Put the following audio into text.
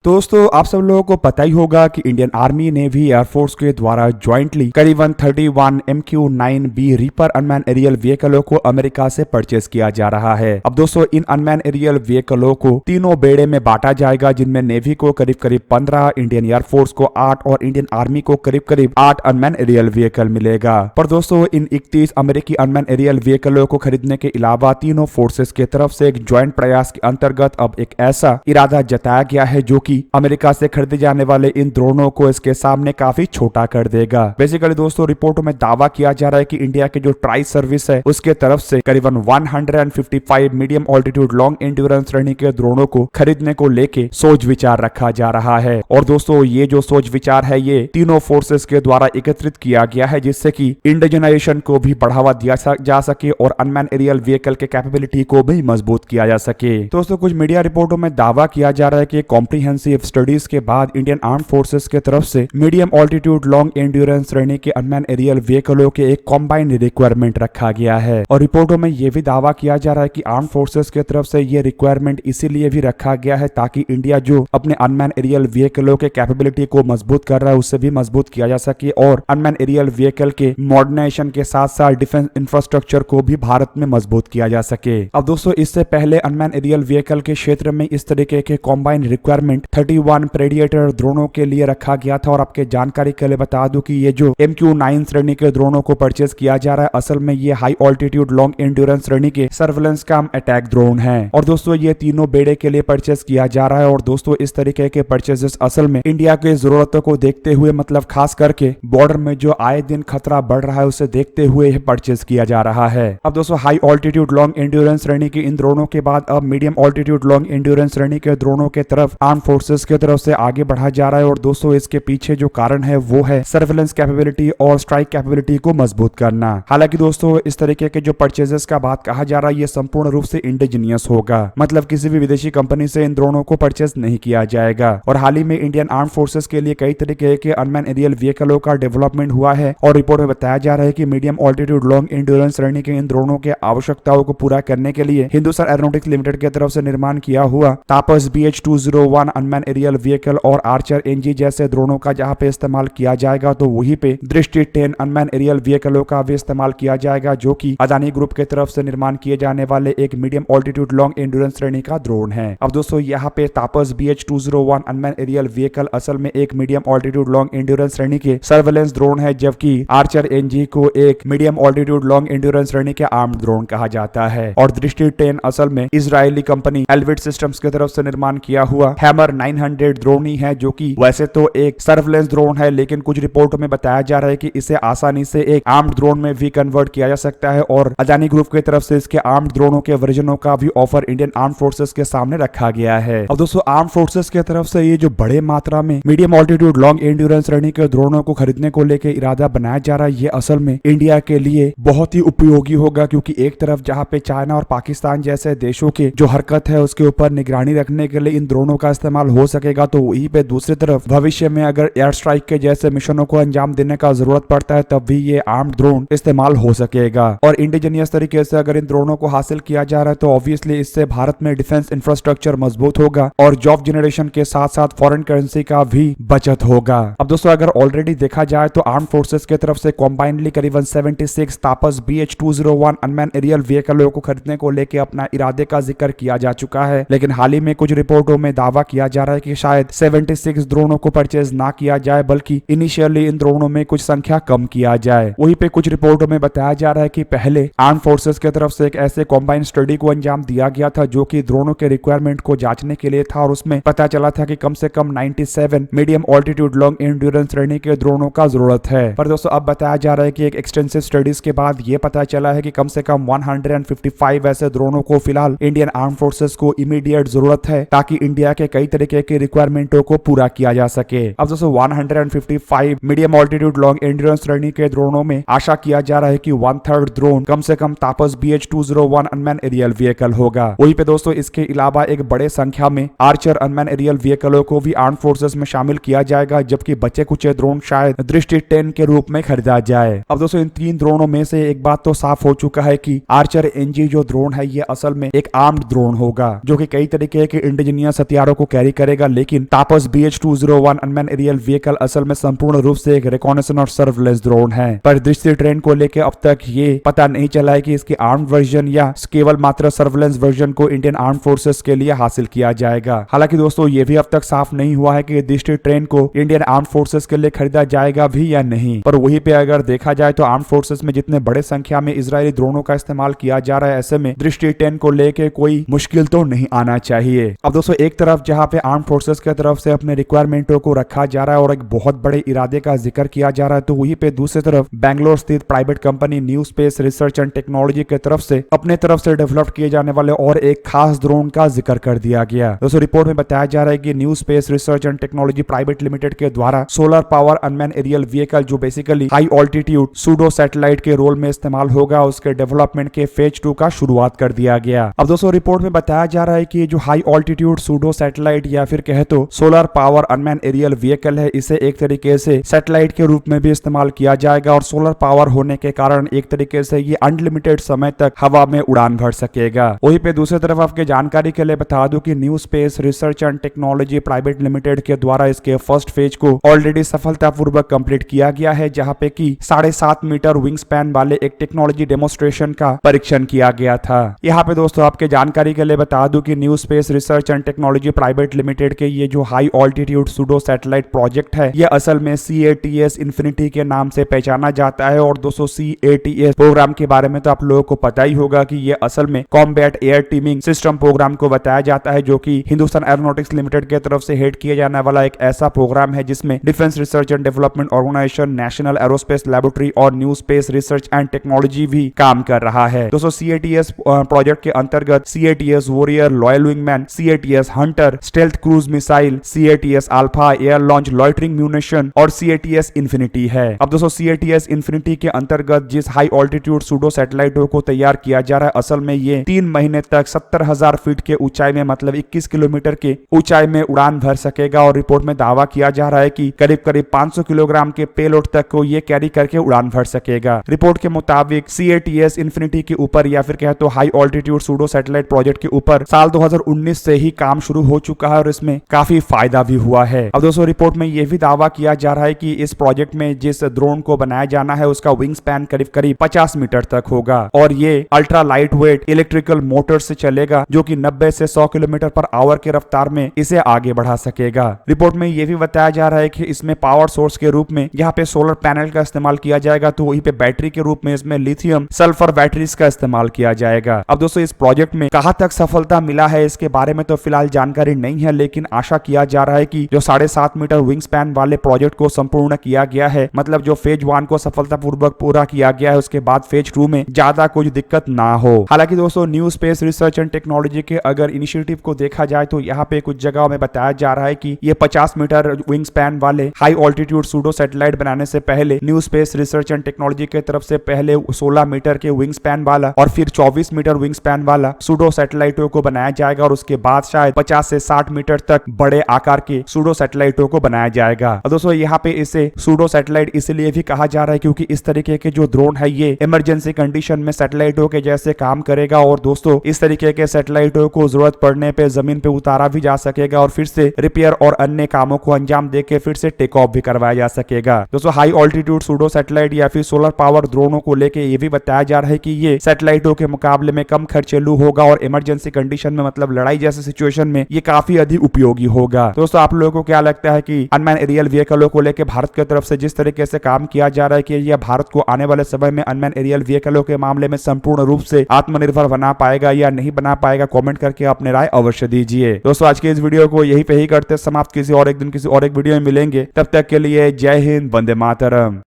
दोस्तों आप सब लोगों को पता ही होगा कि इंडियन आर्मी नेवी एयरफोर्स के द्वारा ज्वाइंटली करीबन 31 MQ-9B रीपर अनमैन एरियल व्हीकलों को अमेरिका से परचेस किया जा रहा है। अब दोस्तों इन अनमैन एरियल व्हीकलों को तीनों बेड़े में बांटा जाएगा, जिनमें नेवी को करीब करीब 15, इंडियन एयरफोर्स को 8 और इंडियन आर्मी को करीब करीब 8 अनमैन एरियल व्हीकल मिलेगा। पर दोस्तों इन 31 अमेरिकी अनमैन एरियल व्हीकलों को खरीदने के अलावा तीनों फोर्सेस की तरफ से एक ज्वाइंट प्रयास के अंतर्गत अब एक ऐसा इरादा जताया गया है जो कि अमेरिका से खरीदे जाने वाले इन ड्रोनों को इसके सामने काफी छोटा कर देगा। बेसिकली दोस्तों रिपोर्टों में दावा किया जा रहा है कि इंडिया के जो ट्राई सर्विस है उसके तरफ से करीबन 155 मीडियम ऑल्टीट्यूड लॉन्ग एंड्योरेंस श्रेणी के ड्रोनों को खरीदने को लेके सोच विचार रखा जा रहा है। और दोस्तों ये जो सोच विचार है ये तीनों फोर्सेस के द्वारा एकत्रित किया गया है, जिससे कि इंडिजनाइजेशन को भी बढ़ावा दिया जा सके और अनमैन एरियल व्हीकल के कैपेबिलिटी को भी मजबूत किया जा सके। दोस्तों कुछ मीडिया रिपोर्टों में दावा किया जा रहा है कि कॉम्प्रिहेंसिव स्टडीज के बाद इंडियन आर्म फोर्सेस के तरफ से मीडियम ऑल्टीट्यूड लॉन्ग एंड्योरेंस श्रेणी के अनमैन एरियल व्हीकलों के एक कॉम्बाइंड रिक्वायरमेंट रखा गया है। और रिपोर्टों में यह भी दावा किया जा रहा है कि आर्म फोर्सेस के तरफ से यह रिक्वायरमेंट इसीलिए भी रखा गया है ताकि इंडिया जो अपने अनमैन एरियल व्हीकलों के कैपेबिलिटी को मजबूत कर रहा है उससे भी मजबूत किया जा सके और अनमैन एरियल व्हीकल के मॉडर्नाइजेशन के साथ साथ डिफेंस इंफ्रास्ट्रक्चर को भी भारत में मजबूत किया जा सके। अब दोस्तों इससे पहले अनमैन एरियल व्हीकल के क्षेत्र में इस तरीके के कॉम्बाइंड रिक्वायरमेंट 31 प्रेडिएटर ड्रोनों के लिए रखा गया था। और आपके जानकारी के लिए बता दूं कि ये जो MQ-9 श्रेणी के ड्रोनों को परचेस किया जा रहा है असल में ये हाई ऑल्टीट्यूड लॉन्ग एंड्योरेंस श्रेणी के सर्वेलेंस कम अटैक ड्रोन है। और दोस्तों ये तीनों बेड़े के लिए परचेस किया जा रहा है। और दोस्तों इस तरीके के परचेसेस असल में इंडिया की जरूरतों को देखते हुए, मतलब खास करके बॉर्डर में जो आए दिन खतरा बढ़ रहा है उसे देखते हुए परचेस किया जा रहा है। अब दोस्तों हाई ऑल्टीट्यूड लॉन्ग एंड्योरेंस श्रेणी के इन ड्रोनों के बाद अब मीडियम ऑल्टीट्यूड लॉन्ग एंड्योरेंस श्रेणी के ड्रोनों के तरफ आर्म फोर्सेस की तरफ से आगे बढ़ा जा रहा है। और दोस्तों इसके पीछे जो कारण है वो है सर्वेलेंस कैपेबिलिटी और स्ट्राइक कैपेबिलिटी को मजबूत करना। हालांकि दोस्तों इस तरीके के जो परचेजेस का बात कहा जा रहा है ये संपूर्ण रूप से इंडिजिनियस होगा, मतलब किसी भी विदेशी कंपनी से इन ड्रोनों को परचेज नहीं किया जाएगा। और हाल ही में इंडियन आर्म फोर्सेस के लिए कई तरीके के अनमैन एरियल व्हीकलों का डेवलपमेंट हुआ है। और रिपोर्ट में बताया जा रहा है कि मीडियम ऑल्टीट्यूड लॉन्ग एंड्योरेंस श्रेणी के इन ड्रोनों के आवश्यकताओं को पूरा करने के लिए हिंदुस्तान एरोनॉटिक्स लिमिटेड की तरफ से निर्माण किया हुआ तापस BH-201 अनमैन एरियल व्हीकल और आर्चर NG जैसे ड्रोनों का जहां पे इस्तेमाल किया जाएगा तो वहीं पे दृष्टि 10 अनमैन एरियल व्हीकलों का भी इस्तेमाल किया जाएगा, जो कि अदानी ग्रुप की तरफ से निर्माण किए जाने वाले एक मीडियम ऑल्टीट्यूड लॉन्ग एंड्योरेंस श्रेणी का ड्रोन है। अब दोस्तों यहाँ पे तापस BH-201 अनमैन एरियल व्हीकल असल में एक मीडियम ऑल्टीट्यूड लॉन्ग एंड्योरेंस श्रेणी के सर्वेलेंस ड्रोन है, जबकि आर्चर NG को एक मीडियम ऑल्टीट्यूड लॉन्ग एंड्योरेंस श्रेणी के आर्म्ड ड्रोन कहा जाता है। और दृष्टि 10 असल में इजरायली कंपनी एल्विट सिस्टम्स की तरफ से निर्माण किया हुआ हैमर 900 ड्रोन ही है, जो कि वैसे तो एक सर्वेलेंस ड्रोन है लेकिन कुछ रिपोर्टों में बताया जा रहा है कि इसे आसानी से एक आर्म्ड ड्रोन में भी कन्वर्ट किया जा सकता है। और अदानी ग्रुप की तरफ से इसके आर्म्ड ड्रोनों के वर्जनों का भी ऑफर इंडियन आर्म फोर्सेस के सामने रखा गया है। अब दोस्तों आर्म फोर्सेस की तरफ से ये जो बड़े मात्रा में मीडियम ऑल्टीट्यूड लॉन्ग एंड्योरेंस श्रेणी के ड्रोनों को खरीदने को लेकर इरादा बनाया जा रहा है ये असल में इंडिया के लिए बहुत ही उपयोगी होगा, क्योंकि एक तरफ जहां पे चाइना और पाकिस्तान जैसे देशों के जो हरकत है उसके ऊपर निगरानी रखने के लिए इन ड्रोनों का इस्तेमाल हो सकेगा, तो वहीं पे दूसरी तरफ भविष्य में अगर एयर स्ट्राइक के जैसे मिशनों को अंजाम देने का जरूरत पड़ता है तब भी ये आर्म्ड ड्रोन इस्तेमाल हो सकेगा। और इंडिजिनियस तरीके से अगर इन ड्रोनों को हासिल किया जा रहा है तो ऑब्वियसली इससे भारत में डिफेंस इंफ्रास्ट्रक्चर मजबूत होगा और जॉब जनरेशन के साथ साथ फॉरेन करेंसी का भी बचत होगा। अब दोस्तों अगर ऑलरेडी देखा जाए तो आर्म फोर्सेस की तरफ से कॉम्बाइंडली करीबन 76 तापस BH-201 अनमैन एरियल व्हीकलों को खरीदने को लेकर अपना इरादे का जिक्र किया जा चुका है। लेकिन हाल ही में कुछ रिपोर्टों में दावा किया जा रहा है कि शायद 76 ड्रोनों को परचेज ना किया जाए, बल्कि इनिशियली इन ड्रोनों में कुछ संख्या कम किया जाए। वहीं पे कुछ रिपोर्टों में बताया जा रहा है कि पहले आर्म फोर्सेस की तरफ से एक ऐसे कॉम्बाइंड स्टडी को अंजाम दिया गया था जो कि ड्रोनों के रिक्वायरमेंट को जांचने के लिए था। और उसमें पता चला था कि कम से कम 97 मीडियम ऑल्टीट्यूड लॉन्ग एंड्योरेंस श्रेणी के ड्रोनों का जरूरत है। पर दोस्तों अब बताया जा रहा है कि एक एक्सटेंसिव स्टडीज के बाद ये पता चला है कि कम से कम 155 ऐसे ड्रोनों को फिलहाल इंडियन आर्म फोर्सेस को इमीडिएट जरूरत है ताकि इंडिया के कई तरीके के रिक्वायरमेंटों को पूरा किया जा सके। अब दोस्तों 155 मीडियम ऑल्टीट्यूड लॉन्ग एंड्योरेंस श्रेणी के ड्रोनों में आशा किया जा रहा है कि 1/3 ड्रोन कम से कम तापस BH-201 अनमैन एरियल व्हीकल होगा। वहीं पे दोस्तों इसके अलावा एक बड़े संख्या में आर्चर अनमैन एरियल व्हीकलों को भी आर्म फोर्सेस में शामिल किया जाएगा, जबकि बचे कुछ ड्रोन शायद दृष्टि 10 के रूप में खरीदा जाए। अब दोस्तों इन तीन ड्रोनों में से एक बात तो साफ हो चुका है कि आर्चर NG जो ड्रोन है ये असल में एक आर्म्ड ड्रोन होगा, जो कि कई तरीके के इंडिजिनियस हथियारों को कैरी करेगा, लेकिन तापस BH-201 अनमैन एरियल व्हीकल असल में संपूर्ण रूप से एक रिकॉनेसेंस और सर्वेलेंस ड्रोन है। पर दृष्टि ट्रेन को लेकर अब तक ये पता नहीं चला है कि इसकी आर्म्ड वर्जन या केवल मात्र सर्वेलेंस वर्जन को इंडियन आर्म फोर्सेस के लिए हासिल किया जाएगा। हालांकि दोस्तों ये भी अब तक साफ नहीं हुआ है कि दृष्टि ट्रेन को इंडियन आर्म फोर्सेस के लिए खरीदा जाएगा भी या नहीं। पर वहीं पे अगर देखा जाए तो आर्म फोर्सेस में जितने बड़े संख्या में इजरायली ड्रोनों का इस्तेमाल किया जा रहा है, ऐसे में दृष्टि 10 को लेके कोई मुश्किल तो नहीं आना चाहिए। अब दोस्तों एक तरफ जहां पे आर्म फोर्सेस की तरफ से अपने रिक्वायरमेंटों को रखा जा रहा है और एक बहुत बड़े इरादे का जिक्र किया जा रहा है, तो वहीं पे दूसरी तरफ बेंगलोर स्थित private company new space research and technology की तरफ से अपने तरफ से डेवलप किए जाने वाले और एक खास ड्रोन का जिक्र कर दिया गया। दोस्तों रिपोर्ट में बताया जा रहा है कि new space research and technology private limited के द्वारा solar power unmanned aerial vehicle जो basically high altitude pseudo satellite के रोल में इस्तेमाल होगा, उसके डेवलपमेंट के फेज 2 का शुरुआत कर दिया गया। अब दोस्तों रिपोर्ट में बताया जा रहा है कि जो हाई ऑल्टीट्यूड सूडो सैटेलाइट या फिर कहे तो solar power unmanned aerial vehicle है, इसे एक तरीके से सैटेलाइट के रूप में भी इस्तेमाल किया जाएगा और सोलर पावर होने के कारण एक तरीके से ये अनलिमिटेड समय तक हवा में उड़ान भर सकेगा। वहीं पे दूसरी तरफ आपके जानकारी के लिए बता दूं कि new space research and technology private limited के द्वारा इसके फर्स्ट फेज को ऑलरेडी सफलतापूर्वक कंप्लीट किया गया है, जहां पे कि 7.5 मीटर विंग स्पैन वाले एक टेक्नोलॉजी डेमोन्स्ट्रेशन का परीक्षण किया गया था। यहाँ पे दोस्तों आपके जानकारी के लिए बता दूं कि new space research and technology private limited के ये जो high altitude pseudo satellite project है, ये असल में CATS इन्फिनिटी के नाम से पहचाना जाता है। और दोस्तों CATS प्रोग्राम के बारे में तो आप लोगों को पता ही होगा कि ये असल में combat air teeming system program को बताया जाता है, जो कि हिंदुस्तान एरोनॉटिक्स लिमिटेड की तरफ से हेड किया जाने वाला एक ऐसा प्रोग्राम है जिसमें defence research and development organisation, national aerospace laboratory और new space research and technology भी काम कर रहा है। दोस्तों CATS प्रोजेक्ट के अंतर्गत CATS warrior, loyal wingman, CATS Hunter, stealth cruise missile, CATS alpha, air launch loitering munition और CATS इन्फिनिटी है। अब दोस्तों CATS इन्फिनिटी के अंतर्गत जिस हाई ऑल्टीट्यूड सूडो सैटेलाइटों को तैयार किया जा रहा है, असल में ये 3 महीने तक 70,000 फीट के ऊंचाई में मतलब 21 किलोमीटर के ऊंचाई में उड़ान भर सकेगा। और रिपोर्ट में दावा किया जा रहा है कि करीब करीब 500 किलोग्राम के पेलोड तक को ये कैरी करके उड़ान भर सकेगा। रिपोर्ट के मुताबिक CATS इन्फिनिटी के ऊपर या फिर कहे तो high altitude pseudo satellite project के ऊपर साल 2019 से ही काम शुरू हो चुका है और इसमें काफी फायदा भी हुआ है। अब दोस्तों रिपोर्ट में यह भी दावा किया जा रहा है कि इस प्रोजेक्ट में जिस ड्रोन को बनाया जाना है उसका विंग स्पैन करीब करीब 50 मीटर तक होगा और ये ultra light weight electrical motor से चलेगा, जो कि 90 से 100 किलोमीटर पर आवर की रफ्तार में इसे आगे बढ़ा सकेगा। रिपोर्ट में यह भी बताया जा रहा है कि इसमें पावर सोर्स के रूप में यहाँ पे सोलर पैनल का इस्तेमाल किया जाएगा, तो वहीं पे बैटरी के रूप में इसमें लिथियम सल्फर बैटरीज का इस्तेमाल किया जाएगा। अब दोस्तों इस प्रोजेक्ट में कहां तक सफलता मिला है इसके बारे में तो फिलहाल जानकारी नहीं है, लेकिन आशा किया जा रहा है कि जो 7.5 मीटर विंग स्पैन वाले प्रोजेक्ट को संपूर्ण किया गया है, मतलब जो फेज 1 को सफलतापूर्वक पूरा किया गया है, उसके बाद फेज 2 में ज्यादा कुछ दिक्कत ना हो। हालांकि दोस्तों new space research and technology के अगर इनिशिएटिव को देखा जाए तो यहाँ पे कुछ जगहों में बताया जा रहा है कि ये 50 मीटर विंग स्पैन वाले हाई ऑल्टीट्यूड सूडो सैटेलाइट बनाने से पहले new space research and technology की तरफ से पहले 16 मीटर के विंग स्पैन वाला और फिर 24 मीटर विंग स्पैन वाला सूडो सैटेलाइटों को बनाया जाएगा और उसके बाद शायद 50 से 60 मीटर तक बड़े आकार के सूडो सैटेलाइटों को बनाया जाएगा। और दोस्तों यहाँ पे इसे सूडो सैटेलाइट इसलिए भी कहा जा रहा है क्योंकि इस तरीके के जो ड्रोन है ये इमरजेंसी कंडीशन में सैटेलाइटों के जैसे काम करेगा और दोस्तों इस तरीके के सैटेलाइटों को जरूरत पड़ने पे जमीन पे उतारा भी जा सकेगा और फिर से रिपेयर और अन्य कामों को अंजाम देके फिर से टेक ऑफ भी करवाया जा सकेगा। दोस्तों हाई ऑल्टीट्यूड सूडो सैटेलाइट या फिर सोलर पावर ड्रोनों को लेके ये भी बताया जा रहा है कि ये सैटेलाइटों के मुकाबले में कम खर्चेलू होगा और इमरजेंसी कंडीशन में मतलब लड़ाई जैसे सिचुएशन में ये काफी अधिक उपयोगी होगा। दोस्तों आप लोगों को क्या लगता है कि अनमैन एरियल व्हीकलों को लेकर भारत की तरफ से जिस तरीके से काम किया जा रहा है कि यह भारत को आने वाले समय में अनमैन एरियल व्हीकलों के मामले में संपूर्ण रूप से आत्मनिर्भर बना पाएगा या नहीं बना पाएगा? कमेंट करके अपने राय अवश्य दीजिए। दोस्तों आज के इस वीडियो को यही पे ही करते समाप्त, किसी और एक दिन किसी और एक वीडियो में मिलेंगे, तब तक के लिए जय हिंद, वंदे मातरम।